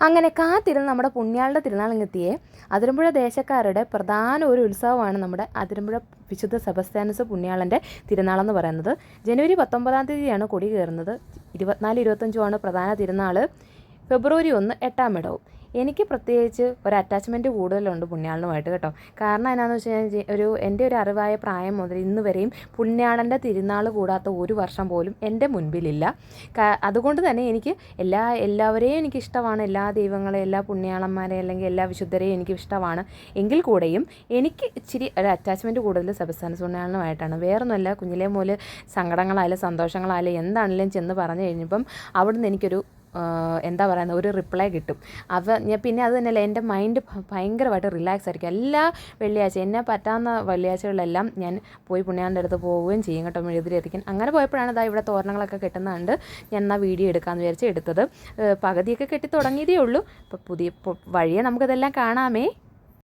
അങ്ങനെ കാത്തിരുന്ന് നമ്മുടെ പുണ്യാളുടെ തിരുനാളിങ്ങെത്തിയേ. അതിരമ്പുഴ ദേശക്കാരുടെ പ്രധാന ഒരു ഉത്സവമാണ് നമ്മുടെ അതിരമ്പുഴ വിശുദ്ധ സെബസ്ത്യാനോസ് പുണ്യാളൻ്റെ തിരുനാളെന്ന് പറയുന്നത്. ജനുവരി 19 തീയതിയാണ് കൊടി കയറുന്നത്. 24-25 പ്രധാന തിരുനാൾ. ഫെബ്രുവരി 1 8-ാം ഇടവും. എനിക്ക് പ്രത്യേകിച്ച് ഒരു അറ്റാച്ച്മെൻറ്റ് കൂടുതലുണ്ട് പുണ്യാളനുമായിട്ട് കേട്ടോ. കാരണം എന്നാന്ന് വെച്ച് കഴിഞ്ഞാൽ എൻ്റെ ഒരു അറിവായ പ്രായം മുതൽ ഇന്ന് വരെയും പുണ്യാളൻ്റെ തിരുനാൾ കൂടാത്ത ഒരു വർഷം പോലും എൻ്റെ മുൻപിലില്ല. അതുകൊണ്ട് തന്നെ എനിക്ക് എല്ലാവരെയും എനിക്കിഷ്ടമാണ്. എല്ലാ ദൈവങ്ങളെയും എല്ലാ പുണ്യാളന്മാരെയും അല്ലെങ്കിൽ എല്ലാ വിശുദ്ധരെയും എനിക്ക് ഇഷ്ടമാണ്. എങ്കിൽ കൂടെയും എനിക്ക് ഇച്ചിരി ഒരു അറ്റാച്ച്മെൻറ്റ് കൂടുതൽ സെബസ്ത്യാനോസ് പുണ്യാളനുമായിട്ടാണ്. വേറൊന്നുമല്ല, കുഞ്ഞിലേ മുതൽ സങ്കടങ്ങളായാലും സന്തോഷങ്ങളായാലും എന്താണെങ്കിലും ചെന്ന് പറഞ്ഞു കഴിഞ്ഞപ്പം അവിടുന്ന് എനിക്കൊരു എന്താ പറയുന്നത്, ഒരു റിപ്ലൈ കിട്ടും. പിന്നെ അത് തന്നെയല്ല, എൻ്റെ മൈൻഡ് ഭയങ്കരമായിട്ട് റിലാക്സ് ആയിരിക്കും. എല്ലാ വെള്ളിയാഴ്ച എന്നെ പറ്റാവുന്ന വെള്ളിയാഴ്ചകളിലെല്ലാം ഞാൻ പോയി പുണ്യാളൻ്റെ അടുത്ത് പോവുകയും ചെയ്യും കേട്ടോ, മെഴുകുതിരിയെത്തിക്കാൻ. അങ്ങനെ പോയപ്പോഴാണ് ഇവിടെ തോരണങ്ങളൊക്കെ കെട്ടുന്നുണ്ട്. ഞാൻ എന്നാൽ വീഡിയോ എടുക്കാമെന്ന് വിചാരിച്ച് എടുത്തത്. പകുതിയൊക്കെ കെട്ടി തുടങ്ങിയതേ ഉള്ളൂ. അപ്പോൾ വഴിയെ നമുക്കതെല്ലാം കാണാമേ.